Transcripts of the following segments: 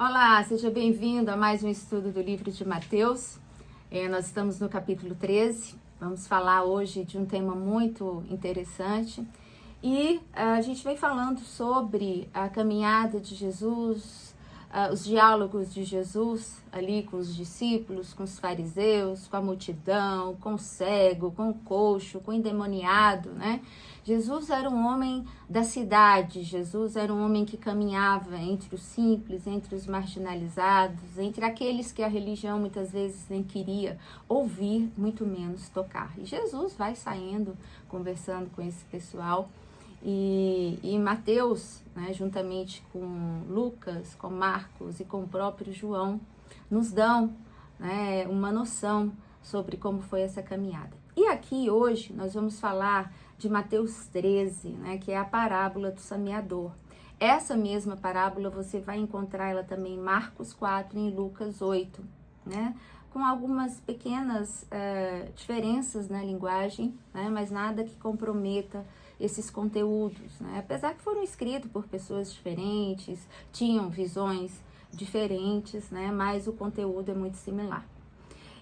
Olá, seja bem-vindo a mais um estudo do livro de Mateus. Nós estamos no capítulo 13. Vamos falar hoje de um tema muito interessante. E a gente vem falando sobre a caminhada de Jesus, os diálogos de Jesus ali com os discípulos, com os fariseus, com a multidão, com o cego, com o coxo, com o endemoniado, né? Jesus era um homem da cidade, Jesus era um homem que caminhava entre os simples, entre os marginalizados, entre aqueles que a religião muitas vezes nem queria ouvir, muito menos tocar. E Jesus vai saindo, conversando com esse pessoal. E Mateus, né, juntamente com Lucas, com Marcos e com o próprio João, nos dão, né, uma noção sobre como foi essa caminhada. E aqui hoje nós vamos falar de Mateus 13, né, que é a parábola do semeador. Essa mesma parábola você vai encontrar ela também em Marcos 4 e em Lucas 8, né, com algumas pequenas diferenças na linguagem, né, mas nada que comprometa esses conteúdos, né? Apesar que foram escritos por pessoas diferentes, tinham visões diferentes, né? Mas o conteúdo é muito similar.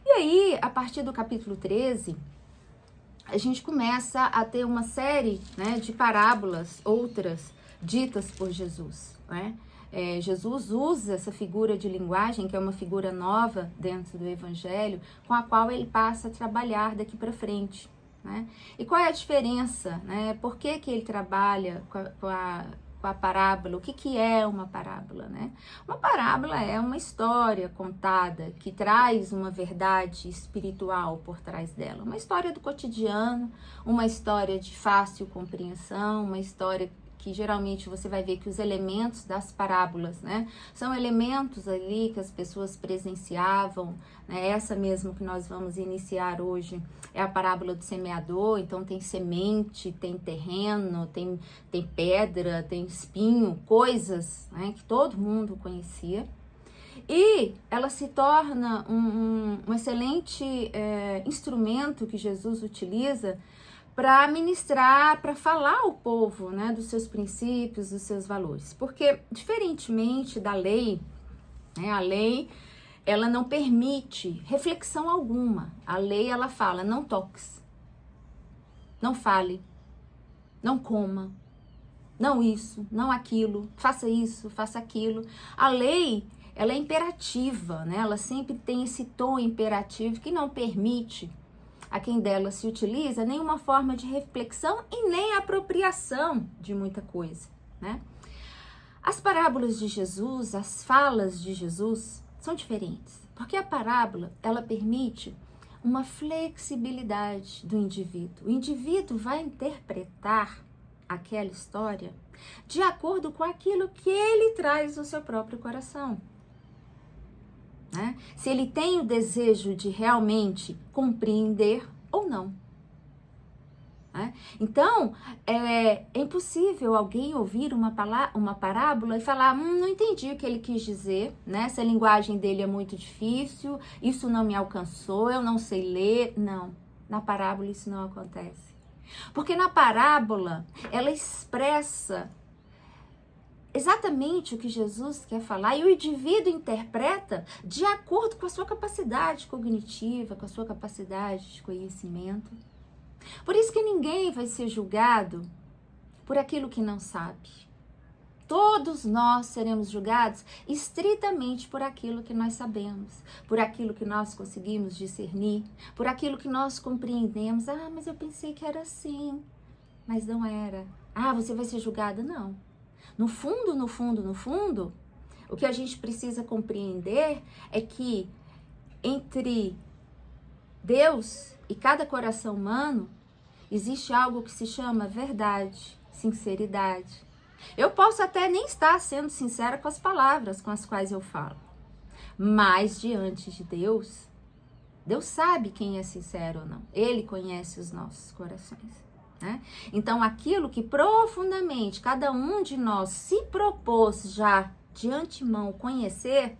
E aí, a partir do capítulo 13, a gente começa a ter uma série, né, de parábolas, outras ditas por Jesus, né? Jesus usa essa figura de linguagem, que é uma figura nova dentro do Evangelho, com a qual ele passa a trabalhar daqui para frente. Né? E qual é a diferença? Né? Por que ele trabalha com a parábola? O que é uma parábola? Né? Uma parábola é uma história contada que traz uma verdade espiritual por trás dela. Uma história do cotidiano, uma história de fácil compreensão, uma história que geralmente você vai ver que os elementos das parábolas, né, são elementos ali que as pessoas presenciavam, né, essa mesmo que nós vamos iniciar hoje é a parábola do semeador, então tem semente, tem terreno, tem pedra, tem espinho, coisas, né, que todo mundo conhecia. E ela se torna um excelente instrumento que Jesus utiliza para ministrar, para falar ao povo, né, dos seus princípios, dos seus valores. Porque, diferentemente da lei, né, a lei, ela não permite reflexão alguma. A lei, ela fala, não toques, não fale, não coma, não isso, não aquilo, faça faça aquilo. A lei, ela é imperativa, né? Ela sempre tem esse tom imperativo que não permite a quem dela se utiliza nenhuma forma de reflexão e nem apropriação de muita coisa, né? As parábolas de Jesus, as falas de Jesus são diferentes, porque a parábola, ela permite uma flexibilidade do indivíduo. O indivíduo vai interpretar aquela história de acordo com aquilo que ele traz no seu próprio coração. Né? Se ele tem o desejo de realmente compreender ou não. Né? Então, é impossível alguém ouvir uma parábola e falar, não entendi o que ele quis dizer, né? Essa linguagem dele é muito difícil, isso não me alcançou, eu não sei ler. Não, na parábola isso não acontece. Porque na parábola, ela expressa exatamente o que Jesus quer falar e o indivíduo interpreta de acordo com a sua capacidade cognitiva, com a sua capacidade de conhecimento. Por isso que ninguém vai ser julgado por aquilo que não sabe. Todos nós seremos julgados estritamente por aquilo que nós sabemos, por aquilo que nós conseguimos discernir, por aquilo que nós compreendemos. Ah, mas eu pensei que era assim, mas não era. Ah, você vai ser julgado? Não. No fundo, o que a gente precisa compreender é que entre Deus e cada coração humano existe algo que se chama verdade, sinceridade. Eu posso até nem estar sendo sincera com as palavras com as quais eu falo, mas diante de Deus, Deus sabe quem é sincero ou não. Ele conhece os nossos corações. Né? Então, aquilo que profundamente cada um de nós se propôs já de antemão conhecer,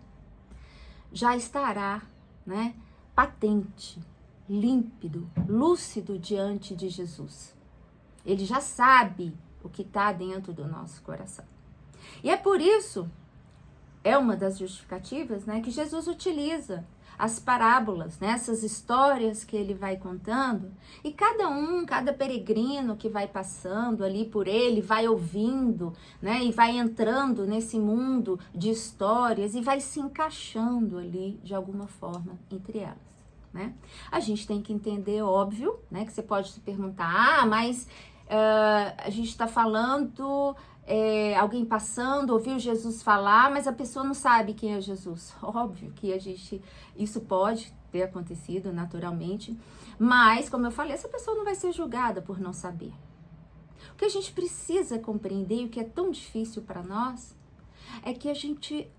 já estará, né, patente, límpido, lúcido diante de Jesus. Ele já sabe o que está dentro do nosso coração. E é por isso é uma das justificativas, né, que Jesus utiliza as parábolas, né, essas histórias que ele vai contando, e cada peregrino que vai passando ali por ele, vai ouvindo, né, e vai entrando nesse mundo de histórias e vai se encaixando ali de alguma forma entre elas, né? A gente tem que entender, óbvio, né, que você pode se perguntar, mas a gente está falando... alguém passando, ouviu Jesus falar, mas a pessoa não sabe quem é Jesus. Óbvio que isso pode ter acontecido naturalmente, mas, como eu falei, essa pessoa não vai ser julgada por não saber. O que a gente precisa compreender, e o que é tão difícil para nós, é que a gente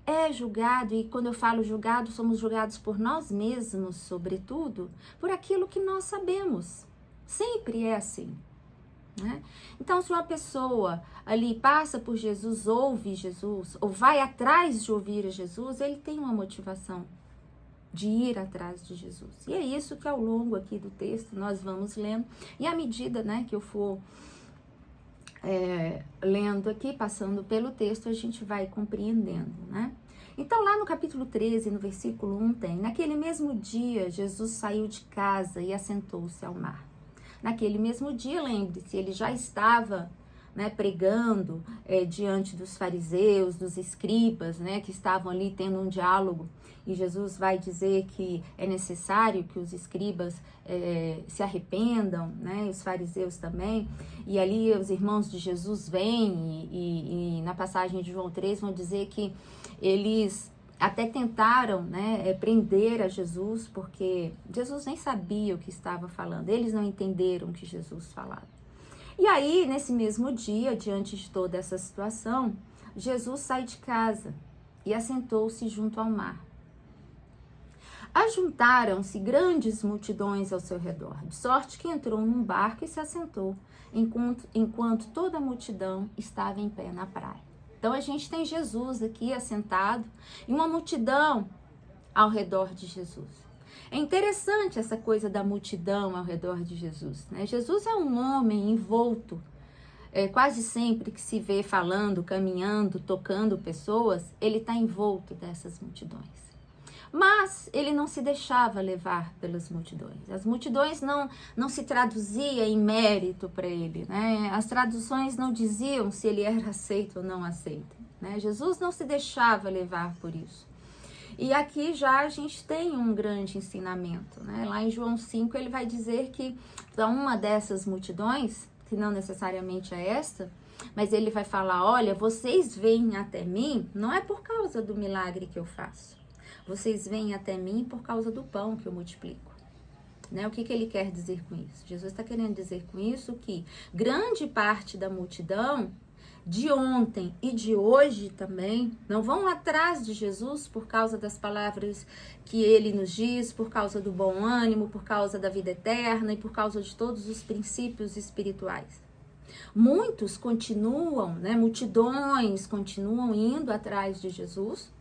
é julgado, e quando eu falo julgado, somos julgados por nós mesmos, sobretudo, por aquilo que nós sabemos. Sempre é assim. Né? Então, se uma pessoa ali passa por Jesus, ouve Jesus, ou vai atrás de ouvir a Jesus, ele tem uma motivação de ir atrás de Jesus. E é isso que ao longo aqui do texto nós vamos lendo, e à medida, né, que eu for lendo aqui, passando pelo texto, a gente vai compreendendo, né? Então, lá no capítulo 13, no versículo 1, tem: naquele mesmo dia, Jesus saiu de casa e assentou-se ao mar. Naquele mesmo dia, lembre-se, ele já estava, né, pregando diante dos fariseus, dos escribas, né, que estavam ali tendo um diálogo. E Jesus vai dizer que é necessário que os escribas se arrependam, né, e os fariseus também. E ali os irmãos de Jesus vêm e na passagem de João 3 vão dizer que eles até tentaram, né, prender a Jesus, porque Jesus nem sabia o que estava falando. Eles não entenderam o que Jesus falava. E aí, nesse mesmo dia, diante de toda essa situação, Jesus sai de casa e assentou-se junto ao mar. Ajuntaram-se grandes multidões ao seu redor, de sorte que entrou num barco e se assentou, enquanto toda a multidão estava em pé na praia. Então, a gente tem Jesus aqui assentado e uma multidão ao redor de Jesus. É interessante essa coisa da multidão ao redor de Jesus, né? Jesus é um homem envolto. Quase sempre que se vê falando, caminhando, tocando pessoas, ele está envolto dessas multidões. Mas ele não se deixava levar pelas multidões. As multidões não se traduzia em mérito para ele, né? As traduções não diziam se ele era aceito ou não aceito, né? Jesus não se deixava levar por isso. E aqui já a gente tem um grande ensinamento, né? Lá em João 5 ele vai dizer que para uma dessas multidões, que não necessariamente é esta, mas ele vai falar: olha, vocês vêm até mim não é por causa do milagre que eu faço. Vocês vêm até mim por causa do pão que eu multiplico. Né? O que ele quer dizer com isso? Jesus está querendo dizer com isso que grande parte da multidão de ontem e de hoje também não vão atrás de Jesus por causa das palavras que ele nos diz, por causa do bom ânimo, por causa da vida eterna e por causa de todos os princípios espirituais. Muitos continuam, né? Multidões continuam indo atrás de Jesus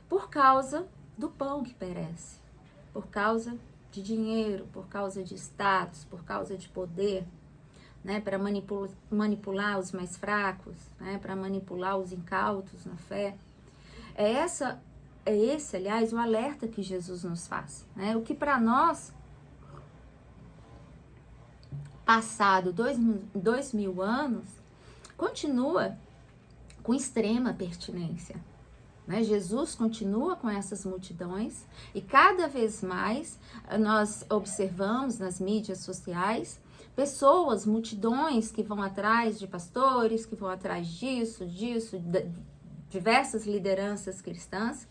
por causa do pão que perece, por causa de dinheiro, por causa de status, por causa de poder, né, para manipular os mais fracos, né, para manipular os incautos na fé. É esse, aliás, o alerta que Jesus nos faz, né? O que para nós, passado 2000 anos, continua com extrema pertinência. Né? Jesus continua com essas multidões e cada vez mais nós observamos nas mídias sociais pessoas, multidões que vão atrás de pastores, que vão atrás disso, diversas lideranças cristãs,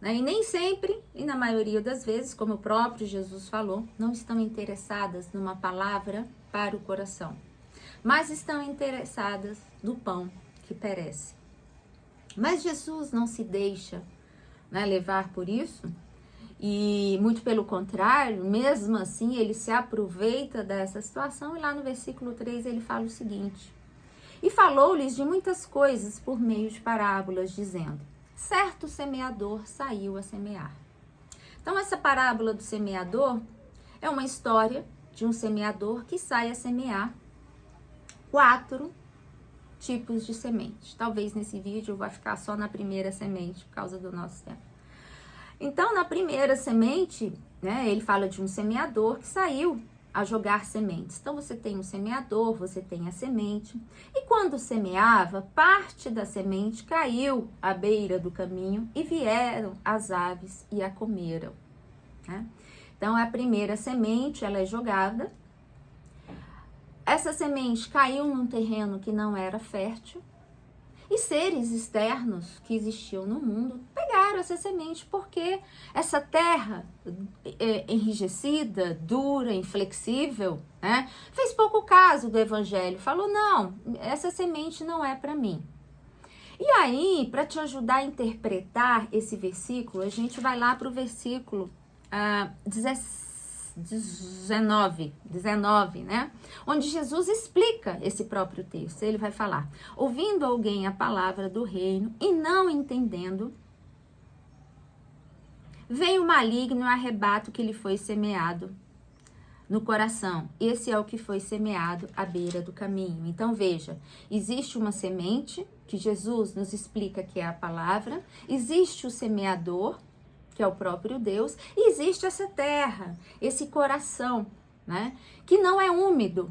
né? E nem sempre, e na maioria das vezes, como o próprio Jesus falou, não estão interessadas numa palavra para o coração, mas estão interessadas no pão que perece. Mas Jesus não se deixa, né, levar por isso, e muito pelo contrário, mesmo assim, ele se aproveita dessa situação, e lá no versículo 3 ele fala o seguinte: e falou-lhes de muitas coisas por meio de parábolas, dizendo: certo semeador saiu a semear. Então, essa parábola do semeador é uma história de um semeador que sai a semear 4 tipos de semente. Talvez nesse vídeo eu vá ficar só na primeira semente, por causa do nosso tempo. Então, na primeira semente, né, ele fala de um semeador que saiu a jogar sementes. Então, você tem um semeador, você tem a semente. E quando semeava, parte da semente caiu à beira do caminho e vieram as aves e a comeram, né? Então, a primeira semente, ela é jogada. Essa semente caiu num terreno que não era fértil. E seres externos que existiam no mundo pegaram essa semente porque essa terra enrijecida, dura, inflexível, né, fez pouco caso do evangelho. Falou, não, essa semente não é para mim. E aí, para te ajudar a interpretar esse versículo, a gente vai lá para o versículo 19, né? Onde Jesus explica esse próprio texto. Ele vai falar: ouvindo alguém a palavra do reino e não entendendo, vem o maligno e o arrebata o que lhe foi semeado no coração. Esse é o que foi semeado à beira do caminho. Então veja, existe uma semente que Jesus nos explica que é a palavra, existe o semeador, que é o próprio Deus, e existe essa terra, esse coração, né, que não é úmido,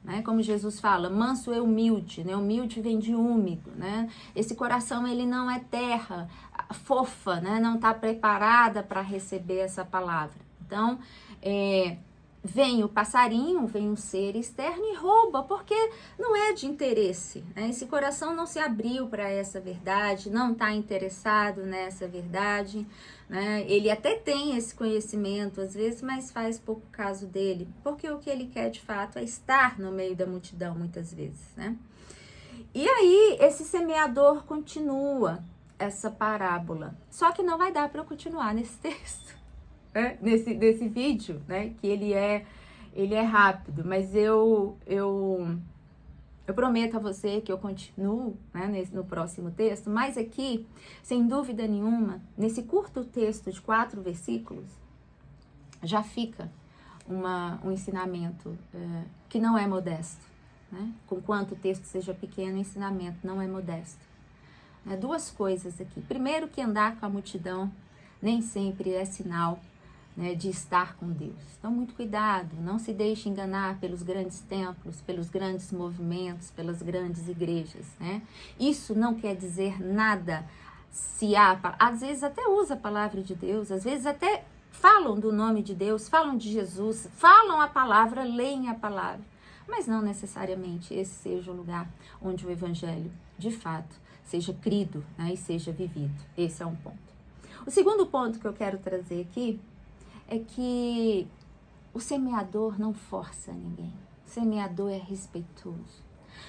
né, como Jesus fala, manso é humilde, né, humilde vem de úmido, né, esse coração, ele não é terra fofa, né, não está preparada para receber essa palavra. Então, vem o passarinho, vem um ser externo e rouba, porque não é de interesse, né? Esse coração não se abriu para essa verdade, não está interessado nessa verdade, né? Ele até tem esse conhecimento às vezes, mas faz pouco caso dele, porque o que ele quer de fato é estar no meio da multidão muitas vezes, né? E aí esse semeador continua essa parábola, só que não vai dar para eu continuar nesse texto. Nesse vídeo, né, que ele é rápido, mas eu prometo a você que eu continuo, né, no próximo texto, mas aqui, sem dúvida nenhuma, nesse curto texto de 4 versículos, já fica um ensinamento que não é modesto, né? Conquanto o texto seja pequeno, o ensinamento não é modesto. 2 coisas aqui. Primeiro, que andar com a multidão nem sempre é sinal, né, de estar com Deus. Então, muito cuidado, não se deixe enganar pelos grandes templos, pelos grandes movimentos, pelas grandes igrejas, né? Isso não quer dizer nada se há, às vezes até usa a palavra de Deus, às vezes até falam do nome de Deus, falam de Jesus, falam a palavra, leem a palavra, mas não necessariamente esse seja o lugar onde o evangelho, de fato, seja crido, né, e seja vivido. Esse é um ponto. O segundo ponto que eu quero trazer aqui é que o semeador não força ninguém. O semeador é respeitoso.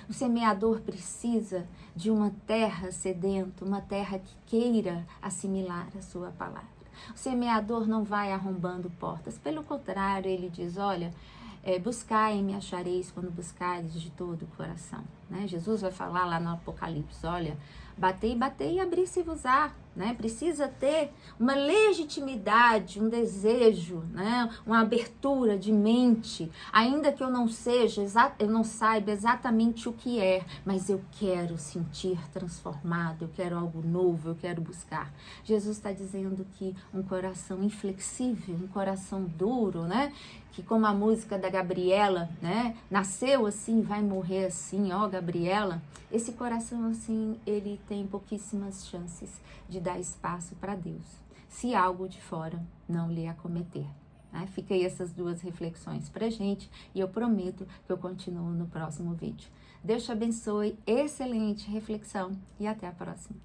O semeador precisa de uma terra sedenta, uma terra que queira assimilar a sua palavra. O semeador não vai arrombando portas. Pelo contrário, ele diz, olha, buscai e me achareis quando buscares de todo o coração, né? Jesus vai falar lá no Apocalipse, olha, batei e abri-se-vos-á, né? Precisa ter uma legitimidade, um desejo, né? Uma abertura de mente, ainda que eu não saiba exatamente o que é, mas eu quero sentir transformado, eu quero algo novo, eu quero buscar. Jesus está dizendo que um coração inflexível, um coração duro, né? Que como a música da Gabriela, né? Nasceu assim, vai morrer assim, ó Gabriela. Esse coração assim, ele tem pouquíssimas chances de dar espaço para Deus, se algo de fora não lhe acometer, né? Fica aí essas 2 reflexões pra gente e eu prometo que eu continuo no próximo vídeo. Deus te abençoe, excelente reflexão e até a próxima.